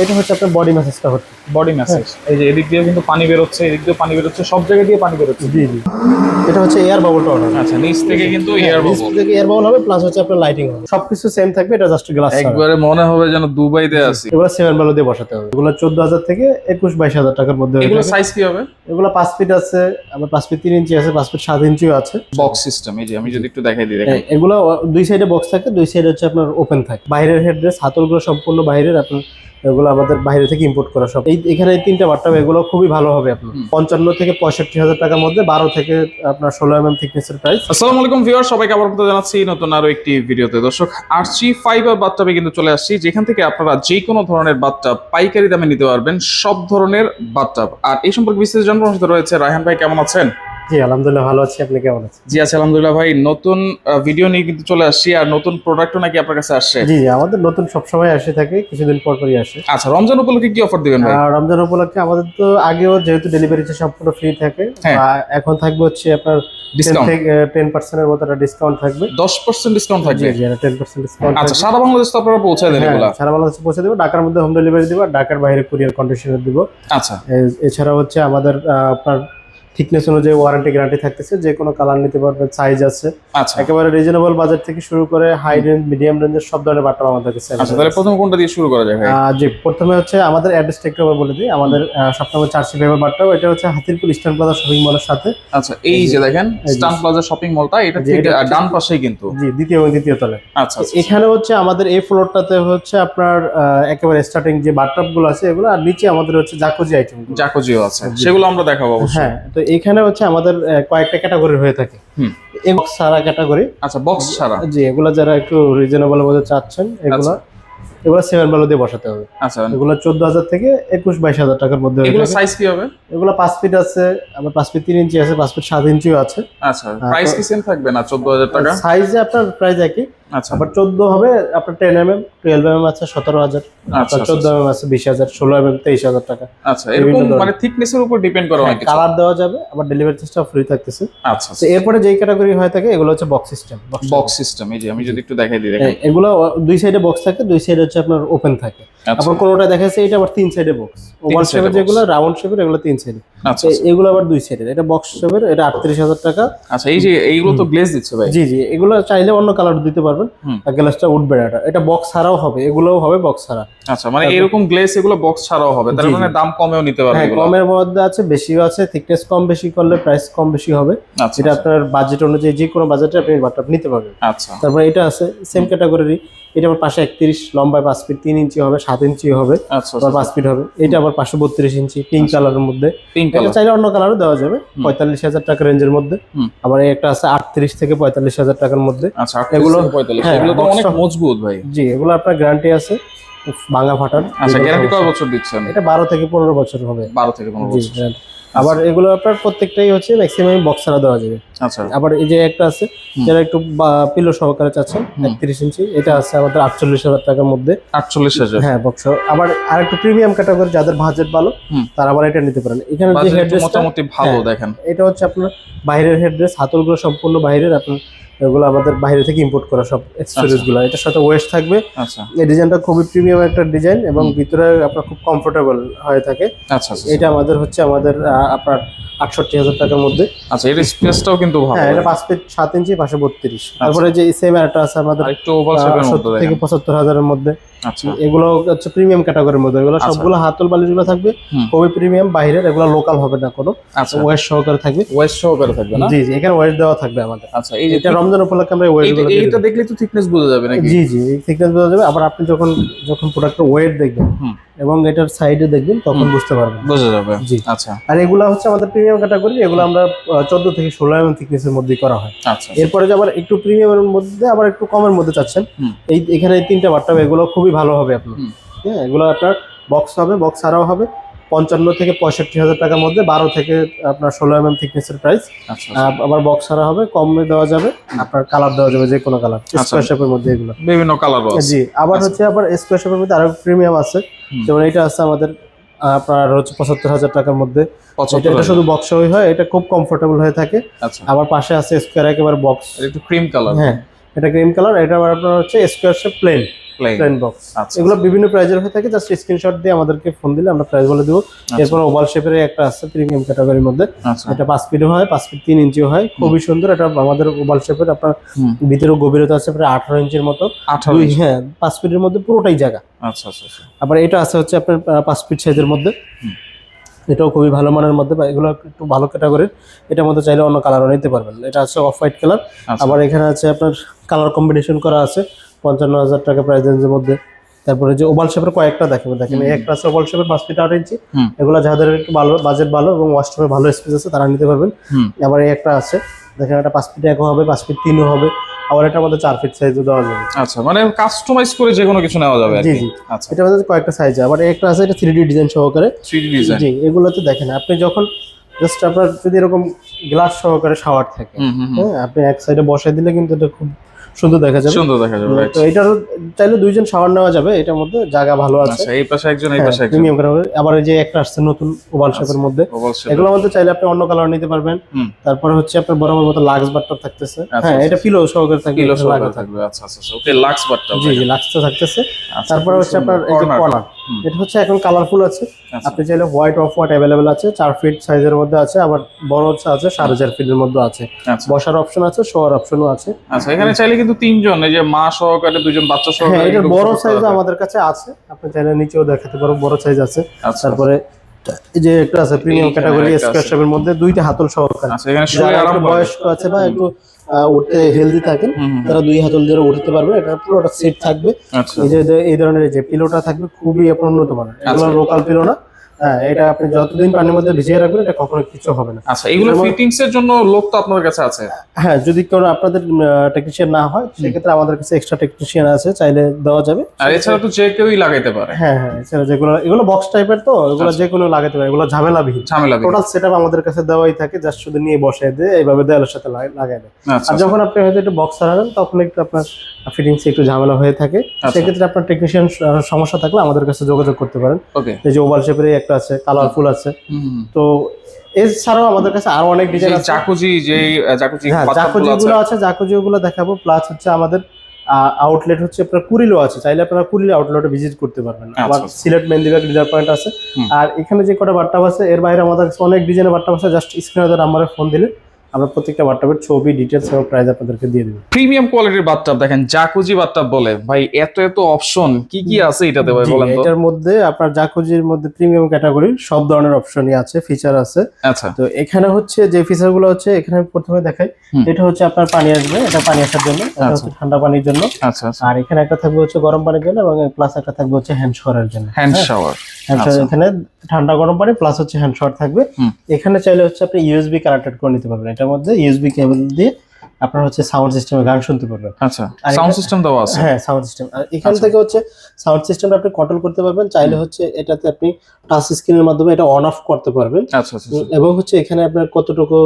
এটা হচ্ছে আপনার বডি ম্যাসাজটা হচ্ছে। বডি ম্যাসাজ, এই যে এদিক দিয়ে কিন্তু পানি বের হচ্ছে, এদিক দিয়ে পানি বের হচ্ছে, সব জায়গা দিয়ে পানি বের হচ্ছে। জি জি, এটা হচ্ছে এয়ার বাবলটা অর্ডার। আচ্ছা, নিচ থেকে কিন্তু এয়ার নিচ বাবল, থেকে এয়ার বাবল হবে, প্লাস হচ্ছে আপনার লাইটিং হবে, সবকিছু সেম থাকবে। এটা জাস্ট গ্লাস একবারে মনে হবে যেন দুবাইতে আছি। এগুলো 7 ভ্যালু দিয়ে বসাতে হবে। এগুলো 14,000 থেকে 21-22,000 টাকার মধ্যে। এগুলো সাইজ কি হবে? এগুলো 5 ফিট আছে, আবার 5 ফিট 3 ইঞ্চি আছে, 5 ফিট 7 ইঞ্চিও আছে। বক্স সিস্টেম, এই যে আমি যদি একটু দেখাই দিই, দেখেন এগুলো দুই সাইডে বক্স থাকে, দুই সাইডে হচ্ছে আপনার ওপেন থাকে। বাইরের হেডরেস হাতলগুলো সম্পূর্ণ বাইরের, আপনার এগুলো আমাদের বাইরে থেকে ইম্পোর্ট করা সব। এখানে এই তিনটা বাট্টাব, এগুলো খুবই ভালো হবে আপনার 55 থেকে 65,000 টাকার মধ্যে, 12 থেকে আপনার 16 mm থিকনেসের প্রাইস। আসসালামু আলাইকুম ভিউয়ার, সবাইকে আবার জানাচ্ছি নতুন আরো একটি ভিডিওতে। দর্শক, আরচি ফাইবার বাথটাবে কিন্তু চলে আসছি, যেখান থেকে আপনারা যে কোনো ধরনের বাথটাব পাইকারি দামে নিতে পারবেন, সব ধরনের বাথটাব। আর এই সম্পর্কে বিস্তারিত জানার সাথে রয়েছে রায়হান ভাই। কেমন আছেন? জি আলহামদুলিল্লাহ ভালো আছি, আপনি কেমন আছেন? জি আছি আলহামদুলিল্লাহ ভাই। নতুন ভিডিও নিয়ে কিন্তু চলে আসছি, আর নতুন প্রোডাক্টও নাকি আপনার কাছে আসছে? জি জি, আমাদের নতুন সবসময় আসে থাকে, কিছুদিন পর পরই আসে। আচ্ছা, রমজান উপলক্ষে কি অফার দিবেন ভাই? আর রমজান উপলক্ষে আমাদের তো আগেও যেহেতু ডেলিভারি সম্পূর্ণ ফ্রি থাকে, হ্যাঁ। এখন থাকবে হচ্ছে আপনার 10% এর মতো ডিসকাউন্ট থাকবে। 10% ডিসকাউন্ট থাকবে? জি জি, 10% ডিসকাউন্ট। আচ্ছা, সারা বাংলাদেশ তো আপনারা পৌঁছায় দেন এগুলা? সারা বাংলাদেশে পৌঁছে দেবো, ঢাকার মধ্যে হোম ডেলিভারি দিব, আর ঢাকার বাইরে কুরিয়ার কন্ডিশনে দিব। আচ্ছা, এছাড়া হচ্ছে আমাদের আপনার থিকনেস অনুযায়ী ওয়ারেন্টি গ্যারান্টি থাকতেছে, যে কোনো কালার নিতে পারবেন, সাইজ আছে। আচ্ছা একেবারে রিজনেবল বাজেট থেকে শুরু করে হাই রেঞ্জ, মিডিয়াম রেঞ্জের সব ধরনের বাট্টা আমাদের কাছে। আচ্ছা, তাহলে প্রথম কোনটা দিয়ে শুরু করা যায় ভাই? জি, প্রথমে হচ্ছে আমাদের অ্যাড্রেসটা একটু আবার বলে দিই। আমাদের সবসময় চার্চি ফাইবার বাট্টা, এটা হচ্ছে হাতিরপুল ইস্টার্ন প্লাজা শপিং মলের সাথে। আচ্ছা, এই যে দেখেন স্টান প্লাজা শপিং মলটা, এটা জি, ঠিক এটা ডান পাশেই কিন্তু। জি, দ্বিতীয় এবং তৃতীয় তলে। আচ্ছা আচ্ছা, এখানে হচ্ছে আমাদের এই ফ্লোরটাতে হচ্ছে আপনার একেবারে স্টার্টিং যে বাথটাব গুলো আছে এগুলো, আর নিচে আমাদের হচ্ছে জাকুজি আইটেম, জাকুজিও আছে, সেগুলো আমরা দেখাবো অবশ্যই। হ্যাঁ, তো এখানে হচ্ছে আমাদের কয়েকটা ক্যাটাগরি হয়ে থাকে। বক্স সারা ক্যাটাগরি। আচ্ছা, বক্স ছাড়া? জি, এগুলো যারা একটু রিজনেবল মধ্যে চাচ্ছেন, এগুলো 7 ভ্যালু দিয়ে বসাতে হবে। আচ্ছা, এগুলো 14,000 থেকে 21-22,000 টাকার মধ্যে। এগুলো সাইজ কি হবে? এগুলো 5 ফিট আছে, আবার 5 ফিট 3 ইঞ্চি আছে, 5 ফিট 7 ইঞ্চিও আছে। আচ্ছা, প্রাইস কি সেম থাকবে না 14,000 টাকা? সাইজে আপনার প্রাইস একই। আচ্ছা, আবার 14 হবে আপনার 10 mm, 12 mm আছে 17,000, আচ্ছা, 14 mm আছে 20,000, 16 mm 23,000 টাকা। আচ্ছা, এরকম মানে থিকনেসের উপর ডিপেন্ড করে অনেক কিছু। কালার দেওয়া যাবে, আবার ডেলিভারি চার্জটা ফ্রি থাকতেছে। আচ্ছা, তো এরপরে যেই ক্যাটাগরি হয়ে থাকে এগুলো হচ্ছে বক্স সিস্টেম। বক্স সিস্টেম, এই যে আমি যদি একটু দেখাই দিই, দেখেন এগুলো দুই সাইডে বক্স থাকে, দুই সাইডে হচ্ছে আপনার ওপেন থাকে। আচ্ছা, আবার কোনোটা দেখাচ্ছে এটা আবার 3 সাইডে বক্স। ওভাল শেপের যেগুলো, রাউন্ড শেপের, এগুলো 3 সাইডে। আচ্ছা, এগুলো আবার 2 সাইডের। এটা বক্স শেপের, এটা 38,000 টাকা। আচ্ছা, এই যে এইগুলো তো গ্লেজ দিচ্ছে ভাই? জি জি, এগুলো চাইলে অন্য কালার দিতে পারবেন, আর গ্লাসটা উঠবে না। এটা বক্স ছাড়াও হবে, এগুলোও হবে বক্স ছাড়া। আচ্ছা, মানে এরকম গ্লেজ এগুলো বক্স ছাড়াও হবে, তার মানে দাম কমেও নিতে পারবে হ্যাঁ, এগুলো? কমের মধ্যে আছে, বেশিও আছে। থিকনেস কম বেশি করলে প্রাইস কম বেশি হবে। আচ্ছা, এটা আপনার বাজেট অনুযায়ী, যে কোনো বাজেটে আপনি বাট্টাপ নিতে পারবেন। আচ্ছা, তারপরে এটা আছে সেম ক্যাটাগরি। এটা আমার পাশে 31, লম্বায় 5 ফিট 3 ইঞ্চি হবে, 7 ইঞ্চি হবে, আচ্ছা, আবার 5 ফিট হবে। এটা আবার 532 ইঞ্চি, পিঙ্ক কালারের মধ্যে। পিঙ্ক এটা কালার চাইলে অন্য কালারও দেওয়া যাবে, 45,000 টাকা রেঞ্জের মধ্যে। আবার এই একটা আছে 38 থেকে 45,000 টাকার মধ্যে। আচ্ছা, এগুলো 45, হ্যাঁ, এগুলো তো অনেক মজবুত ভাই। জি, এগুলো আপনার গ্যারান্টি আছে, ভাঙা ফাটার। আচ্ছা, গ্যারান্টি কয় বছর দিচ্ছেন? এটা 12 থেকে 15 বছর হবে। 12 থেকে 15 জি, বছর। guarantee। আবার এগুলো আপনার প্রত্যেকটাই হচ্ছে ম্যাক্সিমাম বক্স ছাড়া দেওয়া যাবে। আচ্ছা, আবার এই যে একটা আছে, যারা একটু পিলো সহকারে চাচ্ছেন 31 ইঞ্চি, এটা আছে আমাদের 48,000 টাকার মধ্যে। 48,000? হ্যাঁ, বক্স। আবার আরেকটু প্রিমিয়াম ক্যাটাগরি, যাদের বাজেট ভালো, তারা আবার এটা নিতে পারেন। এখানে যে হেডরেস মোটামুটি ভালো, দেখেন এটা হচ্ছে আপনার বাইরের হেডরেস, হাতলগুলো সম্পূর্ণ বাইরের। আপনার এগুলো আমাদের বাইরে থেকে ইম্পোর্ট করা সব এক্সেসরিজ গুলো। এটার সাথে ওয়েস্ট থাকবে। আচ্ছা, এই ডিজাইনটা খুবই প্রিমিয়াম একটা ডিজাইন, এবং ভিতরে আপনার খুব কমফোর্টেবল হয়ে থাকে। আচ্ছা, এটা আমাদের হচ্ছে আপনার 68,000 টাকার মধ্যে। আচ্ছা, এর স্পেসটাও কিন্তু ভালো। হ্যাঁ, এটা 5 ফিট 7 ইঞ্চি, 532। তারপরে যে সেম একটা আছে আমাদের একটু ওভাল শেপের মধ্যে, 70 থেকে 75,000 এর মধ্যে। আচ্ছা, এগুলো হচ্ছে প্রিমিয়াম ক্যাটাগরির মধ্যে। এগুলো সবগুলো হাতল বালিশগুলো থাকবে খুবই প্রিমিয়াম, বাইরের। এগুলো লোকাল হবে না কোনো, আচ্ছা, ওয়েস্ট সহকারে থাকবে। ওয়েস্ট সহকারে থাকবে না? জি জি, এখানে ওয়েস্ট দেওয়া থাকবে আমাদের। আচ্ছা, এই যে এটা রমজান উপলক্ষে আমরা ওয়েট গুলো দিই। এইটা দেখলে তো থিকনেস বোঝা যাবে নাকি? জি জি, এই থিকনেস বোঝা যাবে। আবার আপনি যখন প্রোডাক্টের ওয়েট দেখবেন এবং এটার সাইডে দেখবেন, তখন বুঝতে পারবেন, বোঝা যাবে। জি। আচ্ছা, আর এগুলো হচ্ছে আমাদের প্রিমিয়াম ক্যাটাগরি। এগুলো আমরা 14 থেকে 16 mm থিকনেসের মধ্যে করা হয়। আচ্ছা, এরপরে যে আবার একটু প্রিমিয়ামের মধ্যে, আবার একটু কমের মধ্যে চাচ্ছেন, এখানে এই তিনটা বাট্টাব, এগুলো খুবই ভালো হবে আপনার। হ্যাঁ, এগুলো আপনার বক্স হবে, বক্স ছাড়াও হবে, 55 থেকে 65,000 টাকার মধ্যে, 12 থেকে আপনার 16 mm থিকনেসের প্রাইস। আচ্ছা, আবার বক্স ছাড়া হবে, কমে দেওয়া যাবে, আপনার কালার দেওয়া যাবে, যে কোনো কালার, স্কোয়ার শেপের মধ্যে এগুলো বিভিন্ন কালার আছে। জি, আবার হচ্ছে আবার স্কোয়ার শেপের মধ্যে আরো প্রিমিয়াম আছে, যেমন এটা আছে আমাদের আপনার হচ্ছে 75,000 টাকার মধ্যে। এটা শুধু বক্স হয়, এটা খুব কমফোর্টেবল হয়ে থাকে। আচ্ছা, আবার পাশে আছে স্কোয়ার একেবারে বক্স, একটু ক্রিম কালার। হ্যাঁ, এটা ক্রিম কালার। এটা আবার আপনার হচ্ছে square shape plane. Plane box. আচ্ছা এগুলো বিভিন্ন প্রাইজের হয়ে থাকে, জাস্ট স্ক্রিনশট দিয়ে আমাদেরকে ফোন দিলে আমরা প্রাইস বলে দেবো। এরপর ওভাল শেপের একটা আছে প্রিমিয়াম ক্যাটাগরির মধ্যে, আচ্ছা এটা 5 ফিটও হয়, 5 ফিট 3 ইঞ্চিও হয়, খুবই সুন্দর। এটা আমাদের ওভাল শেপের, আপনার ভিতরে গভীরতা আছে প্রায় 18 ইঞ্চির মতো। 18 ইঞ্চি। হ্যাঁ, 5 ফিটের মধ্যে পুরোটাই জায়গা। আচ্ছা আচ্ছা আচ্ছা। আবার এটা আছে হচ্ছে আপনার 5 ফিট সাইজের মধ্যে, এটাও খুবই ভালো মানের মধ্যে, বা এগুলো একটু ভালো ক্যাটাগরির। এটার মধ্যে চাইলে অন্য কালারও নিতে পারবেন। এটা আছে অফ হোয়াইট কালার। আচ্ছা। আবার এখানে আছে আপনার কালার কম্বিনেশন করা আছে 55,000 টাকা প্রাইস রেঞ্জের মধ্যে। তারপরে যে ওভাল শেপের কয়েকটা দেখেন এই একটা আছে ওভাল শেপের 5 ফিট 8 ইঞ্চি। এগুলো যাদের একটু ভালো বাজেট ভালো এবং ওয়াশরুমে ভালো স্পেস আছে তারা নিতে পারবেন। আবার এই একটা আছে দেখেন, এটা 5 ফিট 1 হবে, 5 ফিট 3 হবে, আবার এটা আমাদের 4 ফিট সাইজও দেওয়া যাবে। আচ্ছা, মানে কাস্টমাইজ করে যে কোনো কিছু নেওয়া যাবে আর জি কি। জি। আচ্ছা, এটা আমাদের কয়েকটা সাইজ। আবার এই একটা আছে, এটা 3D ডিজাইন সহকারে। 3D design. জি, এগুলোতে দেখেন আপনি যখন জাস্ট আপনার যদি এরকম গ্লাস সহকারে শাওয়ার থাকে, হ্যাঁ, আপনি এক সাইডে বসাই দিলে কিন্তু এটা খুব সুন্দর দেখা যাবে। সুন্দর দেখা যাবে, রাইট। তো এটারও চাইলে দুইজন শাওয়ার নেওয়া যাবে, এটার মধ্যে জায়গা ভালো আছে। আচ্ছা, এই পাশে একজন, এই পাশে একজন। Premium colour. আবার এই যে একটা আসছে নতুন ওভাল শেপের মধ্যে, ওভাল শেপ। এগুলোর মধ্যে চাইলে আপনি অন্য কালার নিতে পারবেন। তারপরে হচ্ছে আপনার বরাবর মতো লাক্স বাট্টপ থাকতেছে। হ্যাঁ, এটা পিলো সহকারে থাকবে, কিলো লাগা সহকারে থাকবে। আচ্ছা আচ্ছা, ওকে, লাক্স বাটটা। জি জি, লাক্সটা থাকতেছে। আচ্ছা, তারপরে হচ্ছে আপনার এই যে কর্নার, এটা হচ্ছে এখন কালারফুল আছে। আপনি চাইলে হোয়াইট অফ হোয়াইট অ্যাভেলেবেল আছে, 4 ফিট সাইজের মধ্যে আছে, আবার বড় হচ্ছে আছে 4.5 ফিটের মধ্যে আছে। আচ্ছা। বসার অপশন আছে, শোয়ার অপশনও আছে। আচ্ছা, এখানে চাইলে কিন্তু তিনজন, এই যে মা সহকারে দুজন, বাচ্চা হ্যাঁ, সহকারে এটার কিন্তু বড় করতে সাইজ পারবে। আমাদের কাছে আছে, আপনি চাইলে নিচেও দেখাতে পারো, বড় সাইজ আছে। আচ্ছা। তারপরে এই যে একটা আছে প্রিমিয়াম এইখানে ক্যাটাগরি একটা স্কয়ার আছে। শেপের মধ্যে, দুইটা হাতল সহকারে। আচ্ছা, এখানে শুয়ে যারা আরাম একটু পাবে। বয়স্ক আছে বা একটু উঠতে হেলদি থাকেন, তারা দুই হাতল দিয়ে উঠতে পারবে। এটা পুরোটা সেট থাকবে। আচ্ছা। এই ধরনের যে পিলোটা থাকবে খুবই আপনার উন্নত মানের, এগুলো লোকাল পিলো না। হ্যাঁ, এটা আপনি যতদিন পানির মধ্যে ভিজিয়ে রাখবেন এটা কখনো কিছু হবে না। আচ্ছা, এগুলো ফিটিংস এর জন্য লোক তো আপনার কাছে আছে? হ্যাঁ, যদি কোনো আপনাদের টেকনিশিয়ান না হয় সেক্ষেত্রে আমাদের কাছে এক্সট্রা টেকনিশিয়ান আছে, চাইলে দেওয়া যাবে। আর এছাড়া তো যে কেউই লাগাইতে পারে। হ্যাঁ হ্যাঁ, এছাড়া যেগুলো এগুলো বক্স টাইপের, তো এগুলো যে কোনো লাগাতে পারে, এগুলো ঝামেলাবিহীন। টোটাল সেটআপ আমাদের কাছে দেওয়াই থাকে, জাস্ট শুধু নিয়ে বসায় দিয়ে এইভাবে দেওয়ালের সাথে লাগাই দেয়। আর যখন আপনি হয়তো একটু বক্স লাগাবেন তখন একটু আপনার ফিটিংস একটু ঝামেলা হয়ে থাকে, সেক্ষেত্রে আপনার টেকনিশিয়ান সমস্যা থাকলে আমাদের কাছে যোগাযোগ করতে পারেন। এই যে ওভাল শেপের একটা আছে, কালারফুল আছে। তো এছাড়াও আমাদের কাছে আরো অনেক ডিজাইন আছে। জাকুজি, যে জাকুজি গুলো আছে, জাকুজি গুলো দেখাবো। প্লাস হচ্ছে আমাদের আউটলেট হচ্ছে আপনার কুড়িলো আছে, চাইলে আপনারা কুড়িল আউটলেটে ভিজিট করতে পারবেন। আবার সিলেট মেহেন্দিবাগ ডিলার পয়েন্ট আছে। আর এখানে যে কটা বাট্টাব আছে, এর বাইরে আমাদের কাছে অনেক ডিজাইনের বাট্টাব আছে। জাস্ট স্ক্রিনে নাম্বারে ফোন দিলে আমরা প্রত্যেকটা বাথটাবের ছবি, ডিটেইলস এবং প্রাইস আপনাদেরকে দিয়ে দেব। প্রিমিয়াম কোয়ালিটির বাথটাব দেখেন, জাকুজি বাথটাব বলে ভাই, এত এত অপশন কি কি আছে এটাতে ভাই বলেন তো? এটার মধ্যে আপনার জাকুজির মধ্যে প্রিমিয়াম ক্যাটাগরির সব ধরনের অপশনই আছে, ফিচার আছে। আচ্ছা, তো এখানে হচ্ছে যে ফিচারগুলো হচ্ছে, এখানে প্রথমে দেখাই, এটা হচ্ছে আপনার পানি আসবে, এটা পানি আসার জন্য, এটা হচ্ছে ঠান্ডা পানির জন্য। আচ্ছা। আর এখানে একটা থাকবে হচ্ছে গরম পানির জন্য, এবং প্লাস একটা থাকবে হচ্ছে হ্যান্ড শাওয়ারের জন্য। হ্যান্ড শাওয়ার, এখানে ঠান্ডা গরম পানি প্লাস হচ্ছে হ্যান্ড শাওয়ার থাকবে। এখানে চাইলে হচ্ছে আপনি ইউএসবি কানেক্টেড করে নিতে পারবেন, এটার মধ্যে ইউএসবি কেবল দিয়ে আপনার হচ্ছে সাউন্ড সিস্টেমে গান শুনতে পারবেন। আচ্ছা, সাউন্ড সিস্টেম দেওয়া আছে। হ্যাঁ, সাউন্ড সিস্টেম। আর এখান থেকে হচ্ছে সাউন্ড সিস্টেমটা আপনি কন্ট্রোল করতে পারবেন, চাইলে হচ্ছে এটাতে আপনি টাচ স্ক্রিনের মাধ্যমে এটা অন অফ করতে পারবেন। আচ্ছা। এবং হচ্ছে এখানে আপনার কতটুকু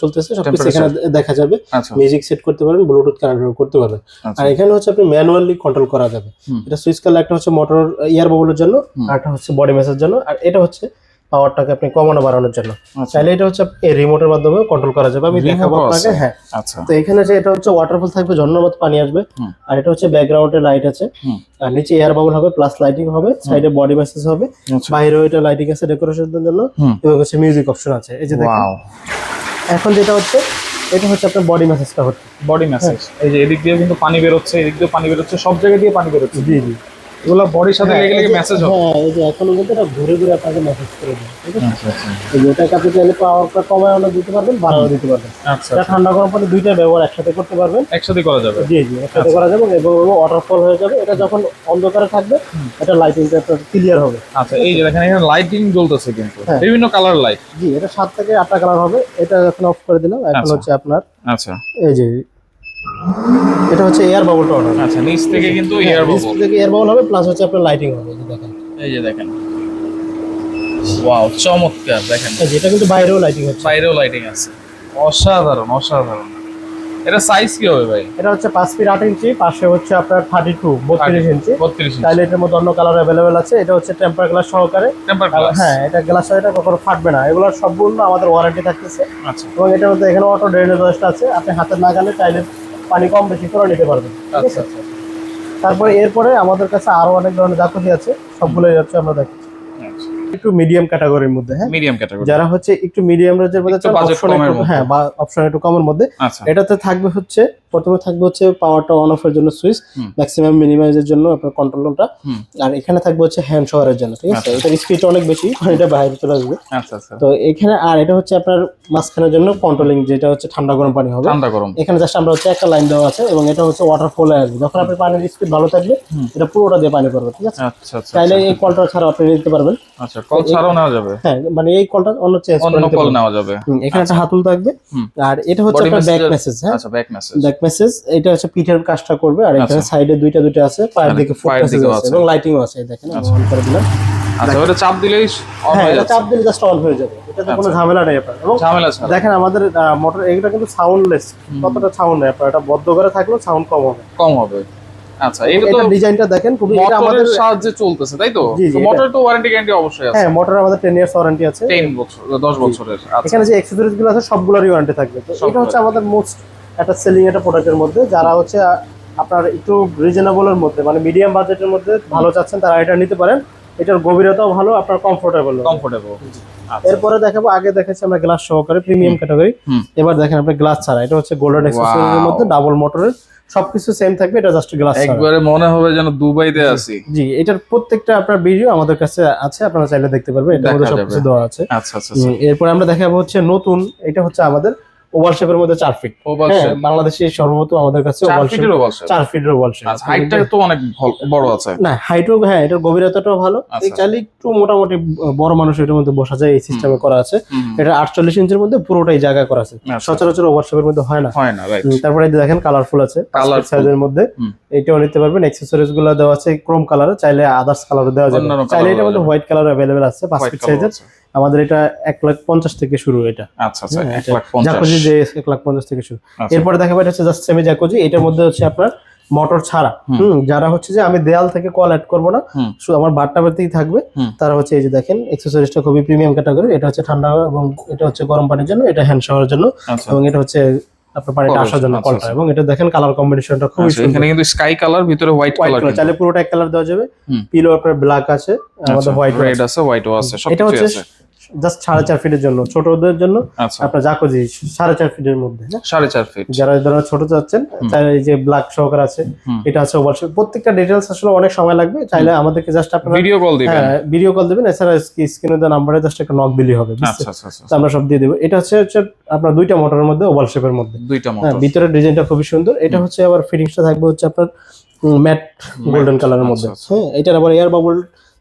চলতেছে সবকিছু এখানে দেখা যাবে। মিউজিক সেট করতে পারবেন, ব্লুটুথ কানেক্ট করতে পারবেন। আর এখানে হচ্ছে আপনি ম্যানুয়ালি কন্ট্রোল করা যাবে। এটা সুইচ করলে একটা হচ্ছে মোটর ইয়ার বাবলের জন্য, আর একটা হচ্ছে বডি ম্যাসের জন্য, আর এটা হচ্ছে পাওয়ারটাকে আপনি কমানো বাড়ানোর জন্য। চাইলে এটা হচ্ছে রিমোটের মাধ্যমে কন্ট্রোল করা যাবে, আমি দেখাবো আপনাকে। হ্যাঁ, আচ্ছা। তো এখানে যে এটা হচ্ছে ওয়াটারফল থাকবে, ঝর্ণার মতো পানি আসবে। আর এটা হচ্ছে ব্যাকগ্রাউন্ডে লাইট আছে, আর নিচে এয়ার বাবল হবে, প্লাস লাইটিং হবে, সাইডে বডি মেসেজ হবে, বাইরেও এটা লাইটিং আছে ডেকোরেশনের জন্য, এবং হচ্ছে মিউজিক অপশন আছে। এই যে দেখেন, এখন যেটা হচ্ছে, এটা হচ্ছে আপনার বডি মেসেজটা হচ্ছে, বডি মেসেজ। এই যে এদিক দিয়ে কিন্তু পানি বের হচ্ছে, এদিক দিয়ে পানি বের হচ্ছে, সব জায়গা দিয়ে পানি বের হচ্ছে। জি জি, এগুলো বডির সাথে লেগে লেগে মেসেজ হবে। হ্যাঁ, এই যে এখন কিন্তু এটা ঘুরে ঘুরে আপনাকে মেসেজ করে দেবে। ঠিক আছে, এই যে এটাকে আপনি চাইলে পাওয়ারটা কমানো দিতে পারবেন, বাড়ানো দিতে পারবেন। আচ্ছা, এটা ঠান্ডা গরম পানি দুইটা ব্যবহার একসাথে করতে পারবেন। একসাথে করা যাবে। জি জি, একসাথে করা যাবে, এবং ওয়াটারফল হয়ে যাবে। এটা যখন অন্ধকারে থাকবে, এটা লাইটিংটা ক্লিয়ার হবে। আচ্ছা, এই যে দেখেন এখানে লাইটিং জ্বলতেছে কিন্তু বিভিন্ন কালার লাইট। জি, এটা 7 থেকে 8টা কালার হবে। এটা এখন অফ করে দিলাম। এখন হচ্ছে আপনার, আচ্ছা, এই যে এটা হচ্ছে এয়ার বাবলটা অন হবে। আচ্ছা, নিচ থেকে কিন্তু এয়ার বাবল, নিচ থেকে এয়ার বাবল হবে, প্লাস হচ্ছে আপনার লাইটিং হবে। এই যে দেখেন, এই যে দেখেন, ওয়াও, চমৎকার। দেখেন এটা কিন্তু বাইরেও লাইটিং হচ্ছে, বাইরেও লাইটিং আছে। অসাধারণ অসাধারণ। এটা সাইজ কি হবে ভাই? এটা হচ্ছে 5 ফিট 8 ইঞ্চি, পাশে হচ্ছে আপনার 32 ইঞ্চি। 32 ইঞ্চি। তাহলে এটার মধ্যে অন্য কালার अवेलेबल আছে। এটা হচ্ছে টেম্পার গ্লাস সহকারে। টেম্পার গ্লাস, হ্যাঁ, এটা গ্লাস এটা কখনো ফাটবে না। এগুলোর সবগুলো আমাদের ওয়ারেন্টি থাকতেছে। আচ্ছা, এবং এটার মধ্যে এখানে অটো ড্রেনেজ আছে, আপনি হাতে লাগালে চাইলে পানি কম বেশি করে নিতে পারবেন। আচ্ছা আচ্ছা। তারপরে এরপরে আমাদের কাছে আরো অনেক ধরনের জাকুজি আছে, সবগুলোই হচ্ছে আমরা দেখি একটু মিডিয়াম ক্যাটাগরির মধ্যে। হ্যাঁ, মিডিয়াম ক্যাটাগরি যারা হচ্ছে একটু মিডিয়াম রেঞ্জের মধ্যে একটু budget কমের মধ্যে। হ্যাঁ বা অপশন একটু কমের মধ্যে, আচ্ছা এটাতে থাকবে হচ্ছে প্রথমে থাকবে হচ্ছে পাওয়ারটা অন অফের জন্য সুইচ, হুম। ম্যাক্সিমাম মিনিমাইজের জন্য আপনার কন্ট্রোলটা, হুম। আর এখানে থাকবে হচ্ছে হ্যান্ড শাওয়ারের জন্য। ঠিক আছে, আচ্ছা। এটার স্পিড অনেক বেশি, এটা বাইরে চলে আসবে। আচ্ছা আচ্ছা তো এখানে আর এটা হচ্ছে আপনার মাঝখানের জন্য কন্ট্রোলিং, যেটা হচ্ছে ঠান্ডা গরম পানি হবে। ঠান্ডা গরম এখানে জাস্ট আমরা হচ্ছে একটা লাইন দেওয়া আছে এবং এটা হচ্ছে ওয়াটার ফ্লো আসবে, যখন আপনি পানির স্পিড ভালো থাকবে হুম। এটা পুরোটা দিয়ে পানি করবে। ঠিক আছে, আচ্ছা আচ্ছা চাইলে এই কলটা ছাড়া আপনি নিতে পারবেন। আচ্ছা কল ছাড়াও নেওয়া যাবে, হ্যাঁ, মানে এই কলটা অন্য চেঞ্জ করে অন্য নিতে কল পারবেন। নেওয়া যাবে। এখানে একটা হাতুল থাকবে, হুম। আর এটা হচ্ছে Body আপনার ব্যাক message- মেসেজ। হ্যাঁ, আচ্ছা ব্যাক মেসেজ, ব্যাক মেসেজ, এটা হচ্ছে পিঠের কাজটা করবে, আর এখানে আচ্ছা। সাইডে দুইটা আছে, পায়ের আর দিকে ফুট পায়ের মেসেজ দিকেও আছে আছে। এবং লাইটিংও আছে। এই দেখেন আমি অন করে দিলাম। আচ্ছা ওটা চাপ দিলেই অন হ্যাঁ, হয়ে এটা যাচ্ছে, চাপ দিলে জাস্ট অন হয়ে যাবে, এটাতে কোনো আচ্ছা। ঝামেলা নেই আপনার। এবং ঝামেলা ছাড়া। দেখেন আমাদের মোটর এগুলো কিন্তু সাউন্ডলেস, কতটা সাউন্ড নেই আপনার, এটা বদ্ধ করে থাকলেও সাউন্ড কম হবে। কম হবে। আচ্ছা এটা তো এটা ডিজাইনটা দেখেন খুবই, এটা আমাদের মোটরের সাহায্যে চলতেছে তাই তো? জি, জি, মোটর তো ওয়ারেন্টি গ্যারান্টি অবশ্যই আছে। হ্যাঁ, মোটর আমাদের 10 ইয়ার্স ওয়ারেন্টি আছে। 10 বছর 10 বছরের। আচ্ছা এখানে যে অ্যাকসেসরিজ গুলো আছে সবগুলোরই ওয়ারেন্টি থাকবে। তো এটা হচ্ছে আমাদের মোস্ট একটা সেলিং একটা প্রোডাক্টের মধ্যে, যারা হচ্ছে আপনার একটু রিজনেবলের মধ্যে মানে মিডিয়াম বাজেটের মধ্যে ভালো চাচ্ছেন তারা এটা নিতে পারেন। এটার গভীরতাও ভালো, আপনার কমফোর্টেবল। কমফোর্টেবল। এরপরে দেখাবো, আগে দেখেছি আমরা গ্লাস সহকারে প্রিমিয়াম ক্যাটাগরি, হুম। এবার দেখেন আপনি গ্লাস ছাড়া। এটা হচ্ছে গোল্ডেন অ্যাক্সেসরিজের Wow. মধ্যে ডাবল মোটরের, সবকিছু সেম থাকবে, এটা জাস্ট গ্লাস ছাড়া। একবারে মনে হবে যেন দুবাইতে আছি। জি, এটার প্রত্যেকটা আপনার ভিডিও আমাদের কাছে আছে, আপনারা চাইলে দেখতে পারবেন, এটার মধ্যে দেখা সবকিছু যাবে। দেওয়া আছে। আচ্ছা আচ্ছা আচ্ছা। এরপর আমরা দেখাবো হচ্ছে নতুন, এটা হচ্ছে আমাদের ওভাল শেপের মধ্যে 4 ফিট। ওভাল হ্যাঁ, শেপ বাংলাদেশে সর্বপ্রথম আমাদের কাছে 4 ওভাল ফিটের ওভাল শেপ। 4 ফিটের ওভাল শেপ। আচ্ছা হাইটটা তো অনেক বড় আছে। না, হাইটও, হ্যাঁ, এটার গভীরতাটাও ভালো। আচ্ছা। এই চাইলে একটু মোটামুটি বড় মানুষ এটার মধ্যে বসা যায়, এই সিস্টেমে করা আছে। হুম। এটা 48 ইঞ্চির মধ্যে পুরোটাই জায়গা করা আছে, আচ্ছা। সচরাচর ওভাল শেপের মধ্যে হয় না। হয় না, রাইট। তারপরে এই যে দেখেন কালারফুল আছে, Colourful। সাইজের মধ্যে হুম। এটাও নিতে পারবেন। অ্যাকসেসরিজ গুলো দেওয়া আছে ক্রোম কালারে, চাইলে আদার্স কালারও দেওয়া যাবে। অন্যান্য চাইলে colour এটার মধ্যে দেওয়া হোয়াইট কালার अवेलेबल আছে 5 ফিট সাইজের। আমাদের এটা 1,50,000 থেকে শুরু। এটা আচ্ছা আচ্ছা হ্যাঁ, 1,50,000 জাকুজি যে 1,50,000 থেকে শুরু। আচ্ছা। এরপরে দেখাবো এটা হচ্ছে জাস্ট সেমি জাকুজি, এটার মধ্যে হচ্ছে আপনার মোটর ছাড়া। যারা হচ্ছে যে আমি দেয়াল থেকে কল অ্যাড করবো না, হুম। শুধু আমার বাটটাবেতেই থাকবে, হুম। তারা হচ্ছে এই যে দেখেন অ্যাকসেসরিজটা খুবই প্রিমিয়াম ক্যাটাগরি। এটা হচ্ছে ঠান্ডা এবং এটা হচ্ছে গরম পানির জন্য, এটা হ্যান্ড শাওয়ারের জন্য, আচ্ছা। এবং এটা হচ্ছে আপনার পানিটা কলের আসার জন্য আচ্ছা, কলটা। আচ্ছা। এবং এটা দেখেন কালার কম্বিনেশনটা খুবই আচ্ছা, সুন্দর। এখানে কিন্তু স্কাই কালার ভিতরে হোয়াইট হোয়াইট কালার। কালার, চাইলে পুরোটা এক কালার দেওয়া যাবে। হুম। পিলো আপনার ব্ল্যাক আছে, আমাদের হোয়াইট রেড আছে, হোয়াইটও আছে, এটা সবকিছু হচ্ছে আছে। জাস্ট 4.5 ফিটের জন্য, ছোটদের জন্য আচ্ছা আপনার জাকুজি 4.5 ফিটের মধ্যে। হ্যাঁ, 4.5 ফিট। যারা যারা ছোট চাচ্ছেন, চাইলে এই যে ব্ল্যাক সহকার আছে, হুম। এটা আছে ওভাল শেপ। প্রত্যেকটা ডিটেইলস আসলে অনেক সময় লাগবে, চাইলে আমাদেরকে জাস্ট আপনারা ভিডিও কল দিবেন। ভিডিও কল দিবেন, এছাড়া স্ক্রিনে দেওয়া নাম্বারে জাস্ট একটা নক দিলেই হবে। আচ্ছা আচ্ছা আচ্ছা। তো আমরা সব দিয়ে দেবো। এটা হচ্ছে আপনার দুইটা মোটরের মধ্যে ওভাল শেপের মধ্যে। দুইটা হ্যাঁ, মোটর। ভিতরের ডিজাইনটা খুবই সুন্দর। এটা হচ্ছে আবার ফিটিংসটা থাকবে হচ্ছে আপনার ম্যাট গোল্ডেন কালারের মধ্যে। আচ্ছা, হ্যাঁ, এটার আবার এয়ার বাবল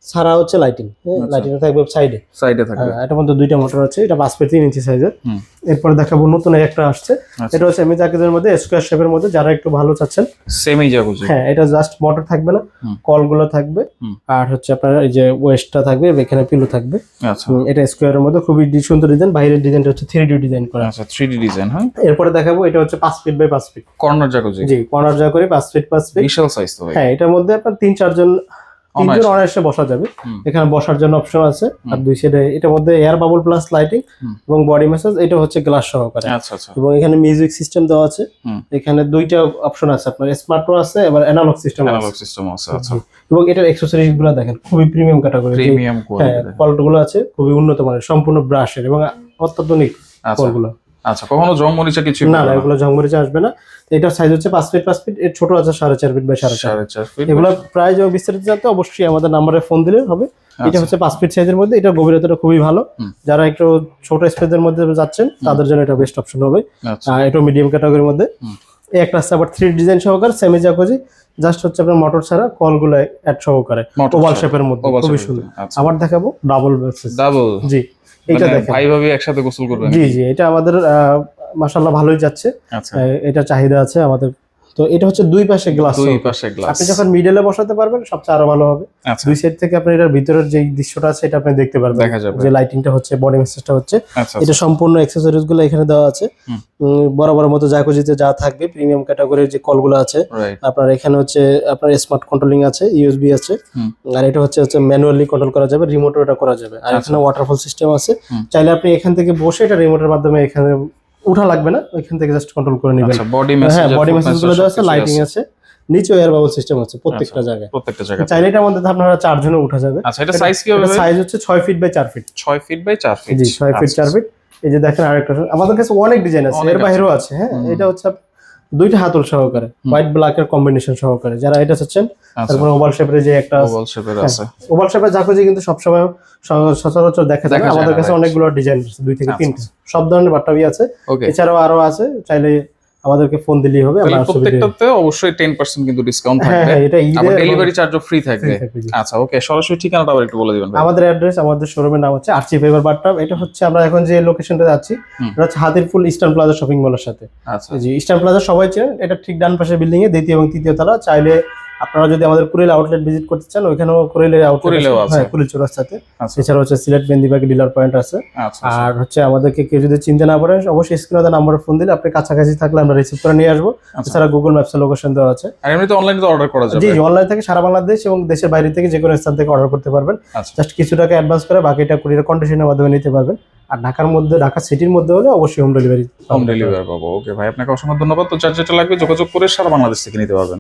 ছাড়া হচ্ছে লাইটিং। হ্যাঁ, আচ্ছা। লাইটিং থাকবে সাইডে। সাইডে থাকবে। এটার মধ্যে দুইটা মোটর আছে, এটা 5 ফিট 3 ইঞ্চি সাইজের। হুম। এরপরে দেখাবো নতুন একটা আসছে, আচ্ছা। এটা হচ্ছে সেমি জাকুজির মধ্যে স্কয়ার শেপের মধ্যে, যারা একটু ভালো চাচ্ছেন। Semi jacuzzi. হ্যাঁ, এটা জাস্ট মোটর থাকবে না, হুম। কলগুলো থাকবে, হুম। আর হচ্ছে আপনার এই যে ওয়েস্টটা থাকবে, এখানে পিলো থাকবে। আচ্ছা এটা স্কয়ারের মধ্যে খুবই সুন্দর ডিজাইন, বাইরের ডিজাইনটা হচ্ছে 3D ডিজাইন করা। আচ্ছা 3D ডিজাইন। হ্যাঁ এরপরে দেখাবো এটা হচ্ছে 5 feet by 5 feet. Corner jacuzzi. জি, কর্নার যা করে 5 ফিট 5 ফিট। বিশাল সাইজ তো ভাই। হ্যাঁ, এটার মধ্যে আপনার 3-4 জন অনায়াসে বসা যাবে। হুম। এখানে বসার জন্য অপশন আছে, আর দুই সাইডে এটার মধ্যে এয়ার বাবল প্লাস লাইটিং হুম। এবং বডি ম্যাসাজ, এটা হচ্ছে গ্লাস সহকারে। আচ্ছা আচ্ছা। এবং এখানে মিউজিক সিস্টেম দেওয়া আছে। হুম। এখানে দুইটা অপশন আছে, আপনার স্মার্টও আছে, এবার অ্যানালগ সিস্টেম আছে। অ্যানালগ সিস্টেম আছে। আচ্ছা এবং এটার অ্যাকসেসরিজ গুলো দেখেন খুবই প্রিমিয়াম ক্যাটাগরি। প্রিমিয়াম হ্যাঁ, কোয়ালিটি। কলগুলো আছে খুবই উন্নত মানের, সম্পূর্ণ ব্রাশের এবং অত্যাধুনিক আচ্ছা কলগুলো। আচ্ছা কখনো জং মরিচা কিছু না না, এগুলো জংমরিচে আসবে না। তো এটার সাইজ হচ্ছে 5 ফিট 5 ফিট, এর ছোট আছে 4.5 ফিট বাই 4.5। 4.5 ফিট। এগুলো প্রায় যখন বিস্তারিত জানতে অবশ্যই আমাদের নাম্বারে ফোন দিলে হবে। এটা হচ্ছে 5 ফিট সাইজের মধ্যে, এটা গভীরতাটা খুবই ভালো। হুম। যারা একটু ছোট স্পেসের মধ্যে যাচ্ছেন তাদের জন্য এটা বেস্ট অপশন হবে। আচ্ছা এটা মিডিয়াম ক্যাটাগরির মধ্যে। হুম। এই একটা আছে আবার 3D ডিজাইন সহকারে সেমি জাকুজি, জাস্ট হচ্ছে আপনার মোটর ছাড়া, কলগুলো অ্যাড সহকারে, Motor ওভাল ছাড়া, শেপের মধ্যে, oval খুবই shape এর সুন্দর। মধ্যে, আচ্ছা। আবার দেখাবো ডাবল বেসিস। ডাবল। জি, এটা দেখেন। ভাই ভাবি একসাথে গোসল করবেন। জি জি, এটা আমাদের মাশাআল্লাহ ভালোই যাচ্ছে। আচ্ছা এটা চাহিদা আছে আমাদের। তো এটা হচ্ছে দুই পাশে গ্লাস, দুই পাশে গ্লাস। আপনি যখন মিডলে বসাতে পারবেন সবচেয়ে আরো ভালো হবে। আচ্ছা দুই সাইড থেকে আপনি এটার ভিতরের যে দৃশ্যটা আছে এটা আপনি দেখতে পারবেন, দেখা যাবে। যে লাইটিংটা হচ্ছে, বডি মেসেজটা হচ্ছে। আচ্ছা এটা সম্পূর্ণ অ্যাকসেসরিজ গুলো এখানে দেওয়া আছে। হুম। বরাবর মতো জাকুজিতে যা থাকবে, প্রিমিয়াম ক্যাটাগরির যে কলগুলো আছে রাইট। আপনার এখানে হচ্ছে আপনার স্মার্ট কন্ট্রোলিং আছে, ইউএসবি আছে। হুম। আর এটা হচ্ছে ম্যানুয়ালি কন্ট্রোল করা যাবে, রিমোটও এটা করা যাবে। আর এখানে ওয়াটারফল সিস্টেম আছে, হুম। চাইলে আপনি এখান থেকে বসে এটা রিমোটের মাধ্যমে এখানে উঠা লাগবে না, ওইখান থেকে জাস্ট কন্ট্রোল করে নেবেন। আচ্ছা বডি হ্যাঁ, মেসেজ। বডি মেসেজ গুলো দেওয়া আছে, লাইটিং আছে, নিচে এয়ার বাবল সিস্টেম আছে প্রত্যেকটা জায়গায়। প্রত্যেকটা জায়গায়। চাইলে এটার মধ্যে আপনারা 4 জনে উঠা যাবে। আচ্ছা, এটা সাইজ কি হবে? সাইজ হচ্ছে 6 feet by 4 feet. 6 feet by 4 feet. জি 6 ফিট 4 ফিট। এই যে দেখেন আরেকটা আমাদের কাছে অনেক ডিজাইন আছে, এর বাইরেও আছে। হ্যাঁ, এটা হচ্ছে দুইটা হাতল সহকারে, হোয়াইট ব্ল্যাক এর কম্বিনেশন সহকারে, যারা এটা চাচ্ছেন। তারপরে ওভাল শেপের যে একটা ওভাল শেপের আছে। ওভাল শেপের জাকুজি কিন্তু সবসময় সচরাচর দেখা যায় না। আমাদের কাছে অনেকগুলো ডিজাইন আছে, 2 থেকে 3টা সব ধরনের বাট্টাবি আছে। এছাড়াও আরো আছে, চাইলে আমাদেরকে ফোন দিলেই হবে। আমরা প্রত্যেকটাতে অবশ্যই 10% কিন্তু ডিসকাউন্ট থাকবে। হ্যাঁ, এটা আবার ডেলিভারি চার্জও ফ্রি থাকবে। আচ্ছা, ওকে, সরাসরি ঠিকানাটা আবার একটু বলে দিবেন ভাই। আমাদের অ্যাড্রেস, আমাদের শোরুমের নাম হচ্ছে আরচি ফাইবার বাট্টাব। এটা হচ্ছে আমরা এখন যে লোকেশনটা যাচ্ছি, এটা হচ্ছে হাতিরপুল ইস্টার্ন প্লাজা শপিং মলের সাথে। আচ্ছা, জি, ইস্টার্ন প্লাজা সবাই চেনেন, এটা ঠিক ডান পাশের বিল্ডিং এ 2য় এবং 3য় তলা। চাইলে আপনারা যদি আমাদের কুড়িল আউটলেট ভিজিট করতে চান, ওইখানেও কুড়িলের আউটলেট আছে, হ্যাঁ, কুড়িল চৌরাস্তাতে। এছাড়া হচ্ছে সিলেট বেন্দিবাগে ডিলার পয়েন্ট আছে। আর হচ্ছে আমাদেরকে কেউ যদি চিন্তা না করেন, অবশ্যই স্ক্রিনে নাম্বারে ফোন দিলে আপনি কাছাকাছি থাকলে আমরা রিসিভ করে নিয়ে আসবো। এছাড়া গুগল ম্যাপসে লোকেশন দেওয়া আছে। আর এমনিতে অনলাইনে তো অর্ডার করা যাবে? জি, অনলাইন থেকে সারা বাংলাদেশ এবং দেশের বাইরে থেকে যে কোনো স্থান থেকে অর্ডার করতে পারবেন। জাস্ট কিছু টাকা অ্যাডভান্স করে বাকিটা কুরিয়ার কন্ডিশনের মাধ্যমে নিতে পারবেন। আর ঢাকার মধ্যে, ঢাকা সিটির মধ্যে হলে অবশ্যই হোম ডেলিভারি পাবো। ওকে ভাই, আপনাকে অসংখ্য ধন্যবাদ। তো যার যেটা লাগবে যোগাযোগ করে সারা বাংলাদেশ থেকে নিতে পারবেন।